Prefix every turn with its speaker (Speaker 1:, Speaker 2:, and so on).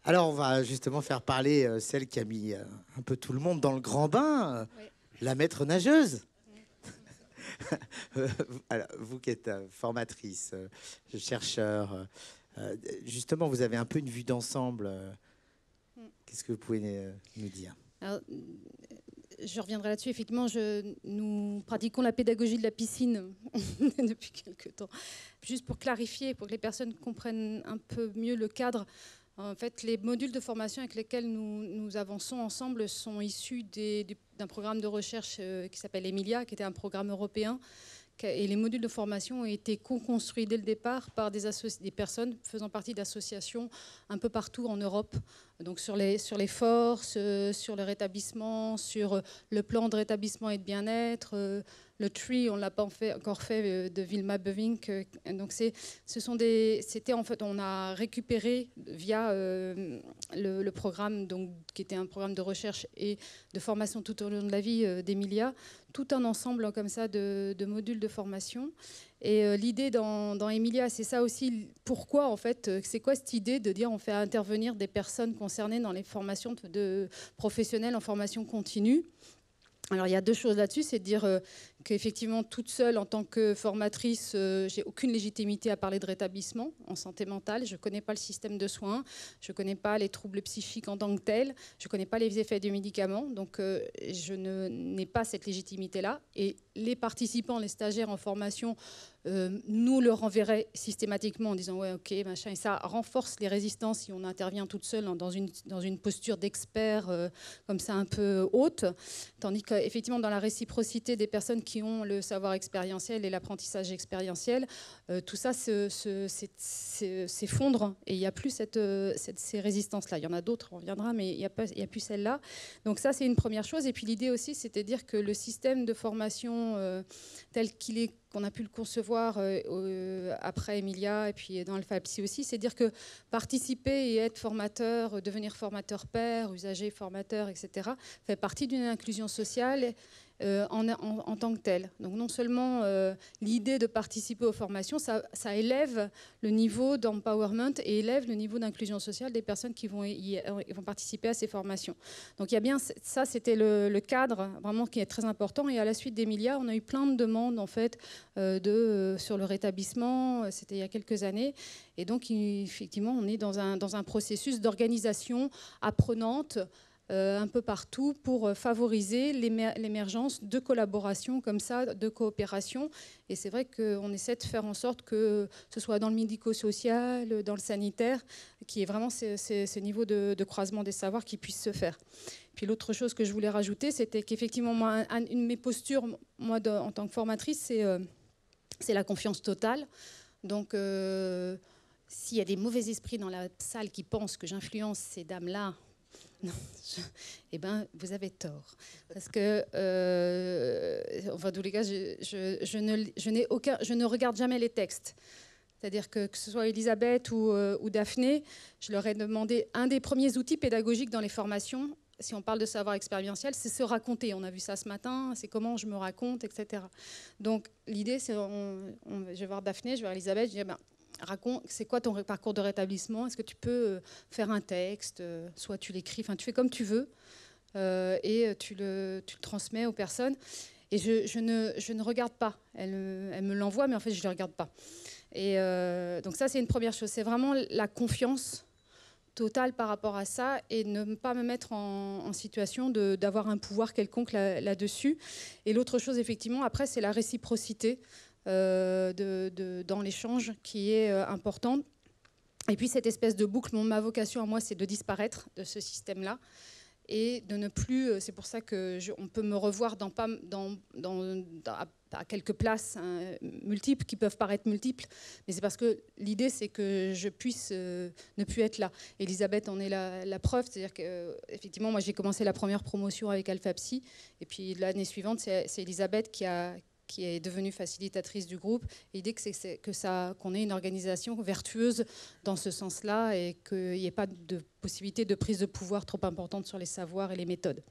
Speaker 1: Alors, on va justement faire parler celle qui a mis un peu tout le monde dans le grand bain,
Speaker 2: Oui.
Speaker 1: la maître nageuse. Alors, vous qui êtes formatrice, chercheur, justement, vous avez un peu une vue d'ensemble. Qu'est-ce que vous pouvez nous dire?
Speaker 2: Alors, je reviendrai là-dessus. Effectivement, nous pratiquons la pédagogie de la piscine depuis quelques temps. Juste pour clarifier, pour que les personnes comprennent un peu mieux le cadre. En fait, les modules de formation avec lesquels nous avançons ensemble sont issus d'un programme de recherche qui s'appelle Emilia, qui était un programme européen. Et les modules de formation ont été co-construits dès le départ par des personnes faisant partie d'associations un peu partout en Europe. Donc sur les forces, sur le rétablissement, sur le plan de rétablissement et de bien-être, le TREE, on ne l'a pas encore fait, de Vilma Bevink. Donc c'était en fait, on a récupéré via le programme, donc, qui était un programme de recherche et de formation tout au long de la vie d'Emilia, tout un ensemble comme ça de modules de formation. Et l'idée dans Emilia, c'est ça aussi. Pourquoi, en fait, c'est quoi cette idée de dire on fait intervenir des personnes concernées dans les formations de professionnels en formation continue? Alors, il y a deux choses là-dessus, c'est de dire qu'effectivement, toute seule, en tant que formatrice, j'ai aucune légitimité à parler de rétablissement en santé mentale. Je ne connais pas le système de soins, je ne connais pas les troubles psychiques en tant que tels, je ne connais pas les effets des médicaments, donc je n'ai pas cette légitimité-là. Et les participants, les stagiaires en formation, nous le renverrait systématiquement en disant ouais, ok, machin, et ça renforce les résistances si on intervient toute seule dans une posture d'expert comme ça un peu haute, tandis qu'effectivement dans la réciprocité des personnes qui ont le savoir expérientiel et l'apprentissage expérientiel, tout ça s'effondre et il n'y a plus ces résistances-là. Il y en a d'autres, on reviendra, mais il n'y a plus celle-là. Donc ça, c'est une première chose. Et puis l'idée aussi, c'était de dire que le système de formation tel qu'il est, qu'on a pu le concevoir après Emilia et puis dans Alpha Psy aussi, c'est dire que participer et être formateur, devenir formateur pair, usager, formateur, etc., fait partie d'une inclusion sociale en tant que telle. Donc non seulement l'idée de participer aux formations, ça élève le niveau d'empowerment et élève le niveau d'inclusion sociale des personnes qui vont participer à ces formations. Donc il y a bien ça, c'était le cadre vraiment qui est très important. Et à la suite d'Emilia, on a eu plein de demandes en fait sur le rétablissement. C'était il y a quelques années. Et donc effectivement, on est dans un processus d'organisation apprenante un peu partout pour favoriser l'émergence de collaborations comme ça, de coopération. Et c'est vrai qu'on essaie de faire en sorte que ce soit dans le médico-social, dans le sanitaire, qu'il y ait vraiment ces niveaux de croisement des savoirs qui puissent se faire. Puis l'autre chose que je voulais rajouter, c'était qu'effectivement, moi, une de mes postures, moi, en tant que formatrice, c'est la confiance totale. Donc, s'il y a des mauvais esprits dans la salle qui pensent que j'influence ces dames-là, non, eh ben, vous avez tort. Parce que, enfin, en tous les cas, je ne regarde jamais les textes. C'est-à-dire que ce soit Elisabeth ou Daphné, je leur ai demandé un des premiers outils pédagogiques dans les formations, si on parle de savoir expérientiel, c'est se raconter. On a vu ça ce matin, c'est comment je me raconte, etc. Donc l'idée, c'est, je vais voir Daphné, je vais voir Elisabeth, je dis, raconte, c'est quoi ton parcours de rétablissement? Est-ce que tu peux faire un texte, soit tu l'écris, enfin tu fais comme tu veux, et tu le transmets aux personnes. Et je ne regarde pas. Elle me l'envoie, mais en fait je ne le regarde pas. Et donc ça, c'est une première chose. C'est vraiment la confiance totale par rapport à ça et ne pas me mettre en situation d'avoir un pouvoir quelconque là-dessus. Et l'autre chose, effectivement, après, c'est la réciprocité dans l'échange qui est importante. Et puis cette espèce de boucle, ma vocation à moi, c'est de disparaître de ce système-là et de ne plus. C'est pour ça qu'on peut me revoir à quelques places multiples qui peuvent paraître multiples, mais c'est parce que l'idée c'est que je puisse ne plus être là. Elisabeth en est la preuve, c'est-à-dire qu'effectivement moi j'ai commencé la première promotion avec Alpha Psy et puis l'année suivante c'est Elisabeth qui est devenue facilitatrice du groupe. Et l'idée qu'on ait une organisation vertueuse dans ce sens-là et qu'il n'y ait pas de possibilité de prise de pouvoir trop importante sur les savoirs et les méthodes.